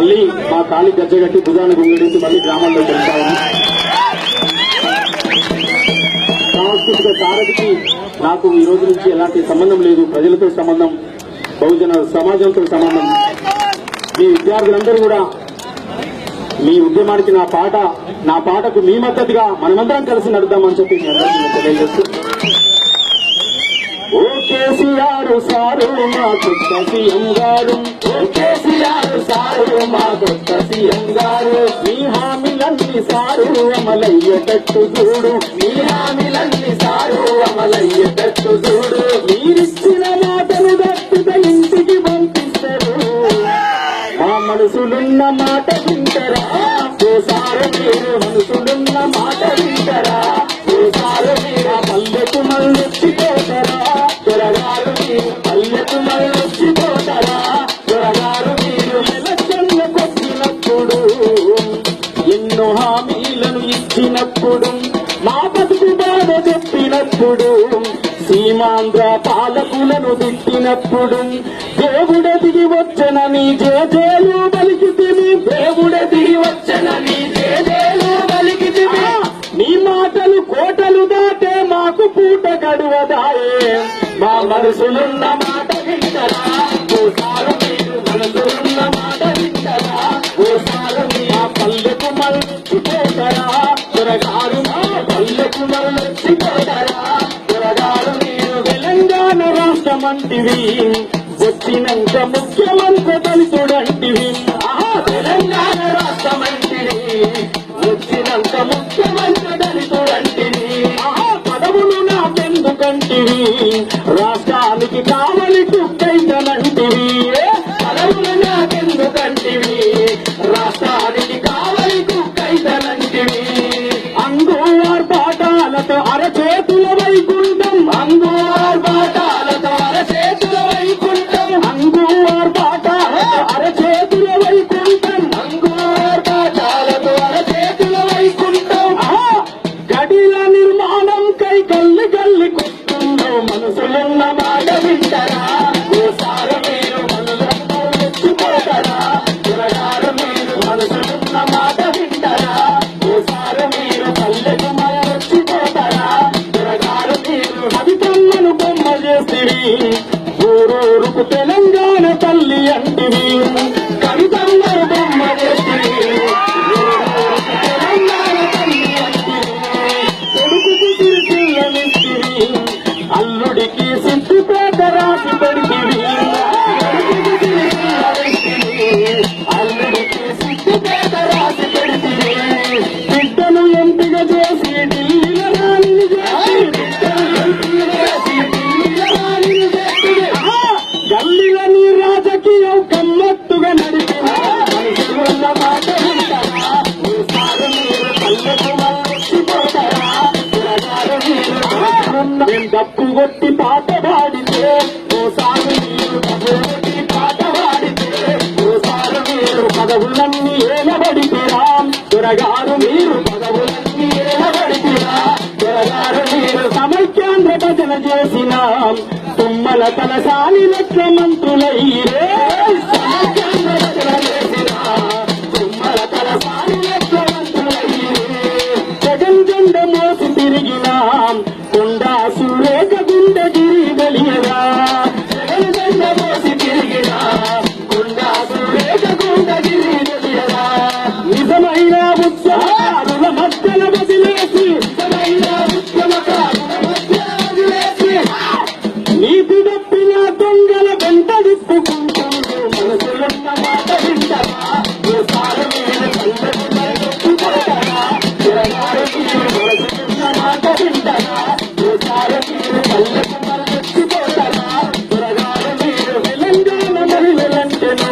మళ్ళీ మా కాలి గజ్జగట్టి భుజాన్ని గుంగడించి మళ్ళీ గ్రామాల్లో వెళ్తాము. సాంస్కృతిక సారథికి నాకు ఈ రోజు నుంచి ఎలాంటి సంబంధం లేదు. ప్రజలతో సంబంధం, బహుజన సమాజంతో సంబంధం. మీ విద్యార్థులందరూ కూడా మీ ఉద్యమానికి నా పాటకు మీ మద్దతుగా మనమందరం కలిసి నడుద్దామని చెప్పి మీ అందరికీ తెలియజేస్తూ, ఓ కేసీఆర్ సారు మా కొత్త సీఎం గారు, ఓ కేసీఆర్ సారు మా కొత్త సీఎం గారు, మీ హామీలన్నీ సారు అమలయ్యేటట్టు చూడు, మీ హామీలన్నీ సారు అమలయ్యేటట్టు చూడు, మీరిచ్చిన మాటను దట్టుగా ఇంటికి పంపిస్తారు, మా మనసులున్న మాట వింటరా, ఓసారి మీరు మనసులున్న మాట వింటరా, ఓసారి మీరు పల్లెకు మళ్ళొచ్చిపోతారా, త్వరగారు మీరు పల్లెకు మళ్ళొచ్చిపోతారా, త్వరగారు మీరు ఎలక్షన్లకొచ్చినప్పుడు ఎన్నో హామీలను ఇచ్చినప్పుడు, మా బతుకు బాధ చెప్పినప్పుడు, సీమాంధ్ర పాలకులను తిట్టినప్పుడు, దేవుడే దిగి వచ్చనని జేజేలు పలికితివి, దేవుడే దిగి వచ్చనని జేజేలు పలికితివి, నీ మాటలు కోటలు దాటే మాకు పూట గడువదాయే, మా మనసులున్న మాట వింటరా, ఓసారి మీరు మనసులున్న మాట వింటరా, ఓసారి మీ పల్లెకు మళ్ళొచ్చిపోతారా, త్వరగారు మా పల్లెకు మళ్ళొచ్చిపోతారా, త్వరగారు మీరు తెలంగాణ రాష్ట్రమంటివి, వచ్చినంత ముఖ్యమంత్రి దళితుడంటివి, తెలంగాణ రాష్ట్రమంటివి, వచ్చినంత ముఖ్యమంత్రి దళితుడంటివి, పదవులు నాకెందుకంటివి, రాష్ట్రానికి కావలి కుక్కైతనంటివి, పదవులు నాకెందుకంటివి, రాష్ట్రానికి కావలి కుక్కైతనంటివి, అంగోవార్ పాఠాలతో అరచేతుల వైకుంఠం, అంగోవార్ పాఠాలతో అరచేతుల వైకుంఠం, అంగోవార్ పాఠాలతో అరచేతుల వైకుంఠం, అంగోవార్ పాఠాలతో అరచేతుల వైకుంఠం, గడిల నిర్మాణం కై గల్లి గల్లి కొస్తుందో మనసులున్న మాట వింటరా, ఓసారి మీరు మనసులను మెచ్చిపోతారా, త్వరగారు మీరు మనసులున్న మాట వింటరా, ఓసారి మీరు పల్లెకు మళ్ళొచ్చిపోతారా, త్వరగారు మీరు కవితమ్మను బొమ్మ చేసివి, ఊరూరుకు తెలంగాణ తల్లి అంటివి, కవితమ్మను బొమ్మ చేసివి, ఊరూరుకు తెలంగాణ తల్లి అంటివి, కొడుకుకు తిరిగిల్లనిస్తివి, అల్లుడికి సిద్ధిపేట రాసి పెడితివి, కొడుకుకు తిరిగిల్లనిస్తివి, అల్లుడికి సిద్ధిపేట రాసి పెడితివి, బిడ్డను ఎంపిక చేసి ఢిల్లీలో రాణిని చేసి, బిడ్డను ఎంపిక చేసి ఢిల్లీలో రాణిని చేసి, గల్లీల నీ రాజకీయం గమ్మత్తుగా నడిపిన మనసులున్న మాట వింటారా, ఓసారి మీరు పల్లెకు మళ్ళొచ్చిపోతారా, త్వరగారు మీరు మనసులున్న మేము డప్పు కొట్టి పాట పాడితే, ఓసారి మీరు డప్పు కొట్టి పాట పాడితే, ఓసారి మీరు పదవులన్నీ ఏలబడితేరా, త్వరగారు మీరు పదవులన్నీ ఏలబడితేరా, త్వరగారు మీరు సమైక్యాంధ్ర భజన చేసిన తుమ్మల తలసాని లక్ష మంత్రులయ్యే, సమైక్యాంధ్ర భజన చేసిన తుమ్మల తలసాని లక్ష మంత్రులయ్యే, జగన్ జెండ మోసి తిరిగిన కొండా సురేఖ గుండగిరి గలియరా, జగన్ జెండ మోసి తిరిగిన కొండా సురేఖ గుండగిరి గలియరా, నిజమైన ఉద్యమకారుల మధ్యన వదిలేసి, నిజమైన ఉద్యమకారుల మధ్యన వదిలేసి, నీతి తప్పిన దొంగల వెంట విప్పుకుంటుందో మనసులున్న మాట వింటరా, ఓసారి మీరు పల్లెకు మళ్ళొచ్చిపోతారా, త్వరగారు మీరు మనసులున్న మాట వింటరా, ఓసారి మీరు పల్లెకు మళ్ళొచ్చిపోతారా, త్వరగారు మీరు తెలంగాణ మహిళలంటేను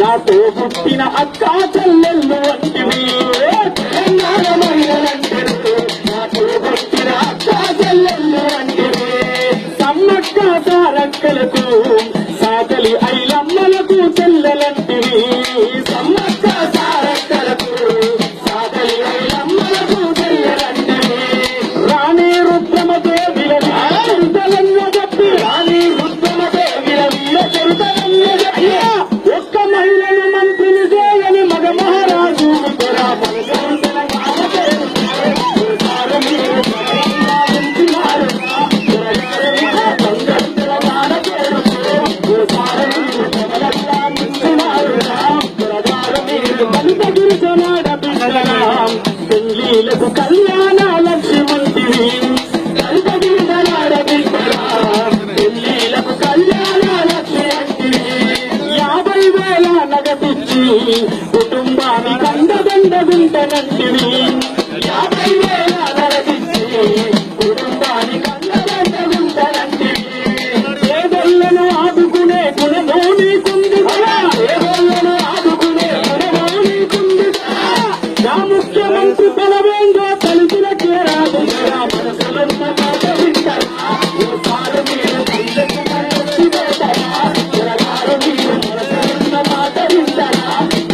నాతో పుట్టిన అక్కా చెల్లెళ్ళు వంటివి, తెలంగాణ మహిళలంటేను నాతో పుట్టిన అక్కా చెల్లెళ్ళు వంటివి, సమ్మక్క సారక్కలకు సాకలి ఐలమ్మలకు చెల్లెలంటివి, సమ్మక్క సారక్కలకు సాకలి ఐలమ్మలకు చెల్లెలంటివి, రాణి రుద్రమ దేవిల చరితలన్న చెప్పి, రాణి రుద్రమ దేవిల చరితలన్న చెప్పి, ఒక్క మహిళను మంత్రిని చేయని పెళ్లిలకు కళ్యాణ లక్ష్యమంటివి దళిత గిరిజనాడ బిడ్డరా పెళ్లిలకు కళ్యాణ లక్ష్యమంటివి 50,000 నగదిచ్చి కుటుంబానికి అండదండగుంటనంటివి 50,000 నగదిచ్చి కుటుంబానికి అండదండగుంటనంటివి పేదలను ఆదుకునే గుణమో నీకుంది పేదలను ఆదుకునే గుణమో నీకుంది నా ముఖ్యమంత్రి బలమేందో తెలిసిన చేరాదు మనసులున్న మాట వింటారా ఓసారి మీరు కళ్ళకు మనసి పెట్టరా జరగారు మీరు మనసులున్న మాట వింటారా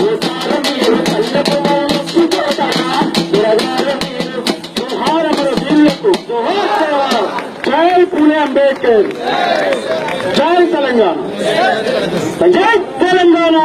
ఓసారి మీరు కళ్ళకు మనసి పెట్టరా జరగారు మీరు జోహారముల వీళ్లకు జోహార్ జై పూలే అంబేద్కర్ జై తెలంగాణ జై తెలంగాణ